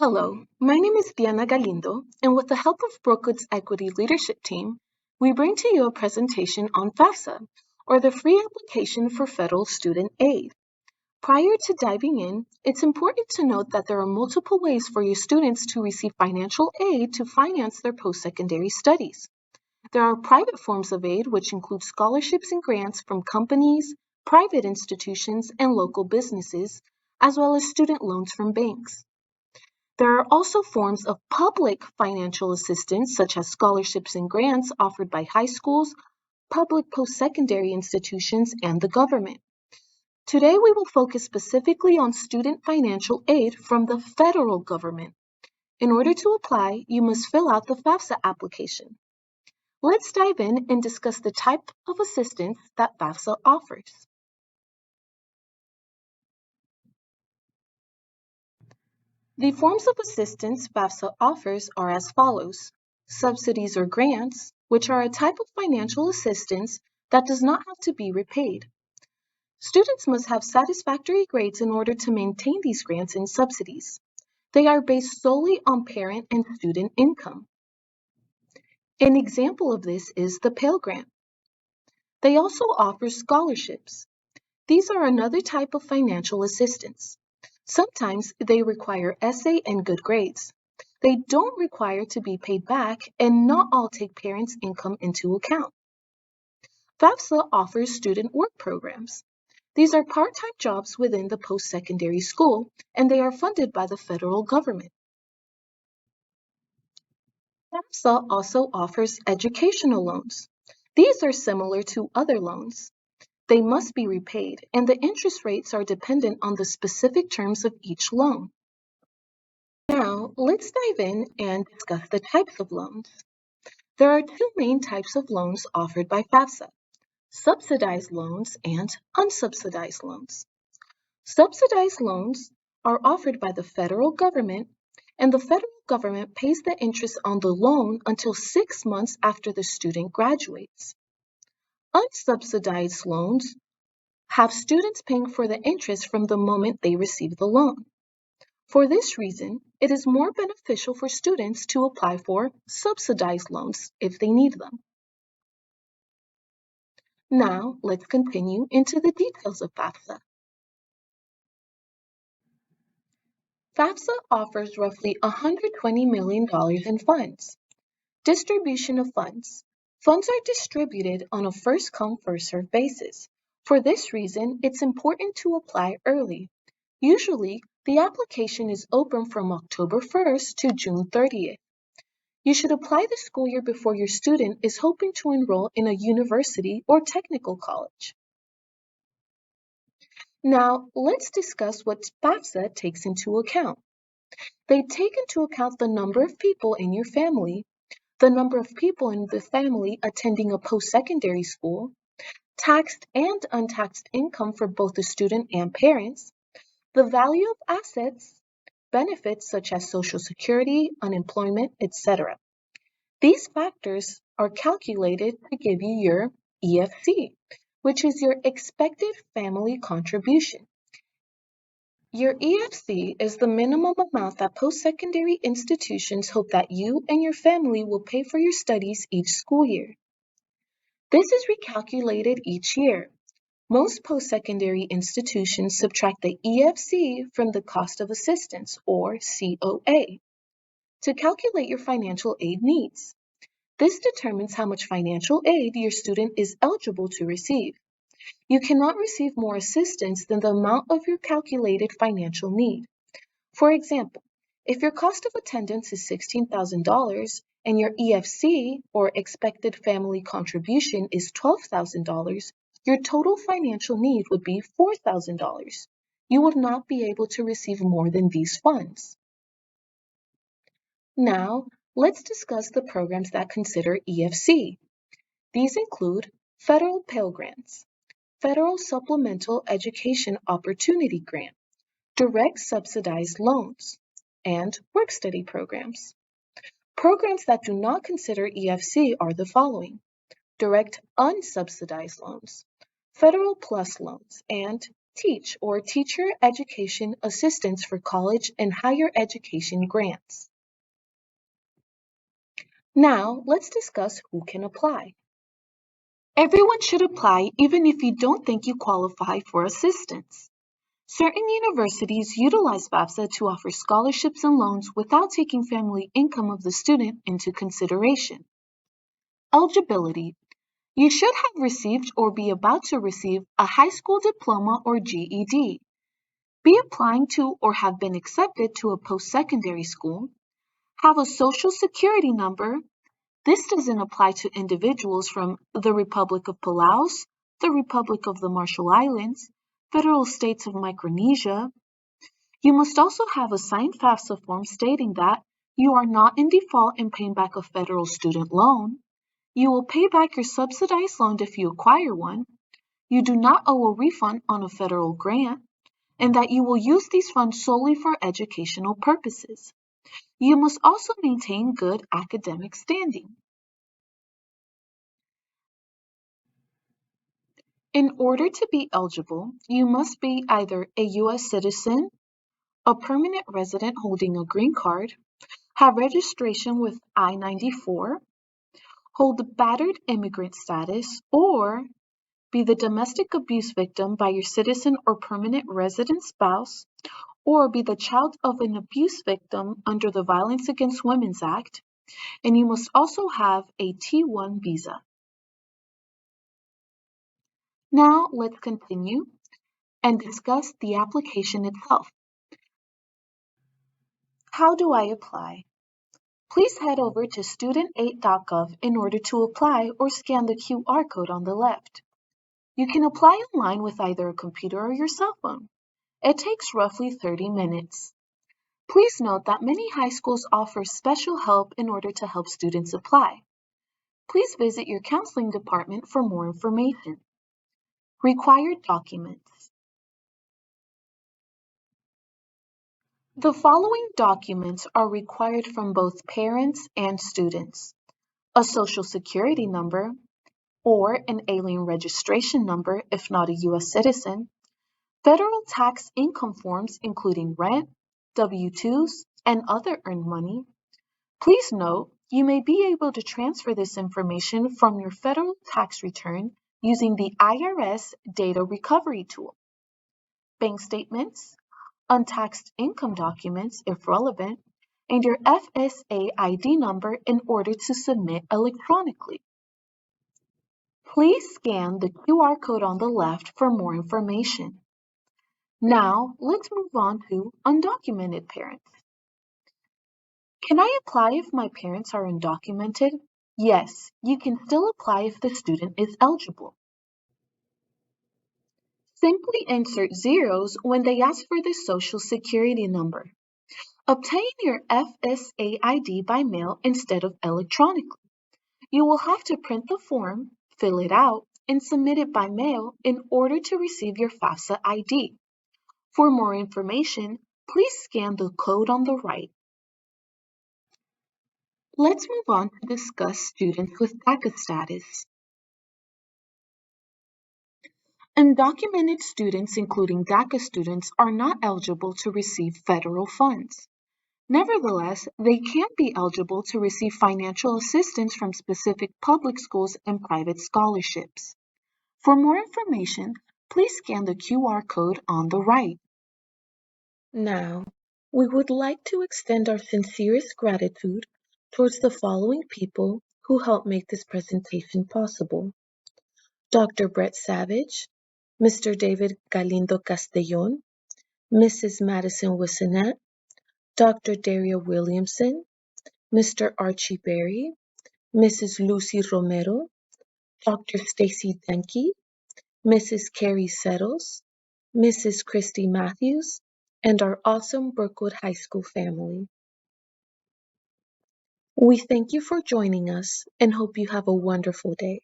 Hello, my name is Diana Galindo, and with the help of Brookwood's Equity Leadership Team, we bring to you a presentation on FAFSA, or the Free Application for Federal Student Aid. Prior to diving in, it's important to note that there are multiple ways for your students to receive financial aid to finance their post-secondary studies. There are private forms of aid, which include scholarships and grants from companies, private institutions, and local businesses, as well as student loans from banks. There are also forms of public financial assistance, such as scholarships and grants offered by high schools, public post-secondary institutions, and the government. Today, we will focus specifically on student financial aid from the federal government. In order to apply, you must fill out the FAFSA application. Let's dive in and discuss the type of assistance that FAFSA offers. The forms of assistance FAFSA offers are as follows: subsidies or grants, which are a type of financial assistance that does not have to be repaid. Students must have satisfactory grades in order to maintain these grants and subsidies. They are based solely on parent and student income. An example of this is the Pell Grant. They also offer scholarships. These are another type of financial assistance. Sometimes they require essay and good grades. They don't require to be paid back, and not all take parents' income into account. FAFSA offers student work programs. These are part-time jobs within the post-secondary school, and they are funded by the federal government. FAFSA also offers educational loans. These are similar to other loans. They must be repaid, and the interest rates are dependent on the specific terms of each loan. Now, let's dive in and discuss the types of loans. There are two main types of loans offered by FAFSA: subsidized loans and unsubsidized loans. Subsidized loans are offered by the federal government, and the federal government pays the interest on the loan until 6 months after the student graduates. Unsubsidized loans have students paying for the interest from the moment they receive the loan. For this reason, it is more beneficial for students to apply for subsidized loans if they need them. Now, let's continue into the details of FAFSA. FAFSA offers roughly $120 million in funds. Distribution of funds. Funds are distributed on a first-come, first-served basis. For this reason, it's important to apply early. Usually, the application is open from October 1st to June 30th. You should apply the school year before your student is hoping to enroll in a university or technical college. Now, let's discuss what FAFSA takes into account. They take into account the number of people in your family, the number of people in the family attending a post-secondary school, taxed and untaxed income for both the student and parents, the value of assets, benefits such as Social Security, unemployment, etc. These factors are calculated to give you your EFC, which is your expected family contribution. Your EFC is the minimum amount that post-secondary institutions hope that you and your family will pay for your studies each school year. This is recalculated each year. Most post-secondary institutions subtract the EFC from the cost of assistance, or COA, to calculate your financial aid needs. This determines how much financial aid your student is eligible to receive. You cannot receive more assistance than the amount of your calculated financial need. For example, if your cost of attendance is $16,000 and your EFC, or expected family contribution, is $12,000, your total financial need would be $4,000. You would not be able to receive more than these funds. Now, let's discuss the programs that consider EFC. These include federal Pell Grants, Federal Supplemental Education Opportunity Grant, direct subsidized loans, and work-study programs. Programs that do not consider EFC are the following: direct unsubsidized loans, Federal Plus loans, and TEACH, or Teacher Education Assistance for College and Higher Education Grants. Now, let's discuss who can apply. Everyone should apply even if you don't think you qualify for assistance. Certain universities utilize FAFSA to offer scholarships and loans without taking family income of the student into consideration. Eligibility. You should have received or be about to receive a high school diploma or GED. Be applying to or have been accepted to a post-secondary school. Have a social security number. This doesn't apply to individuals from the Republic of Palau, the Republic of the Marshall Islands, federal states of Micronesia. You must also have a signed FAFSA form stating that you are not in default in paying back a federal student loan. You will pay back your subsidized loan if you acquire one. You do not owe a refund on a federal grant, and that you will use these funds solely for educational purposes. You must also maintain good academic standing. In order to be eligible, you must be either a U.S. citizen, a permanent resident holding a green card, have registration with I-94, hold battered immigrant status, or be the domestic abuse victim by your citizen or permanent resident spouse, or be the child of an abuse victim under the Violence Against Women Act, and you must also have a T1 visa. Now let's continue and discuss the application itself. How do I apply? Please head over to student8.gov in order to apply or scan the QR code on the left. You can apply online with either a computer or your cell phone. It takes roughly 30 minutes. Please note that many high schools offer special help in order to help students apply. Please visit your counseling department for more information. Required documents. The following documents are required from both parents and students: a social security number, or an alien registration number if not a U.S. citizen, federal tax income forms including rent, W-2s, and other earned money. Please note, you may be able to transfer this information from your federal tax return using the IRS data recovery tool. Bank statements, untaxed income documents if relevant, and your FSA ID number in order to submit electronically. Please scan the QR code on the left for more information. Now, let's move on to undocumented parents. Can I apply if my parents are undocumented? Yes, you can still apply if the student is eligible. Simply insert zeros when they ask for the social security number. Obtain your FSA ID by mail instead of electronically. You will have to print the form, fill it out, and submit it by mail in order to receive your FAFSA ID. For more information, please scan the code on the right. Let's move on to discuss students with DACA status. Undocumented students, including DACA students, are not eligible to receive federal funds. Nevertheless, they can be eligible to receive financial assistance from specific public schools and private scholarships. For more information, please scan the QR code on the right. Now, we would like to extend our sincerest gratitude towards the following people who helped make this presentation possible: Dr. Brett Savage, Mr. David Galindo Castellon, Mrs. Madison Wissonet, Dr. Daria Williamson, Mr. Archie Berry, Mrs. Lucy Romero, Dr. Stacy Denke, Mrs. Carrie Settles, Mrs. Christy Matthews, and our awesome Brookwood High School family. We thank you for joining us and hope you have a wonderful day.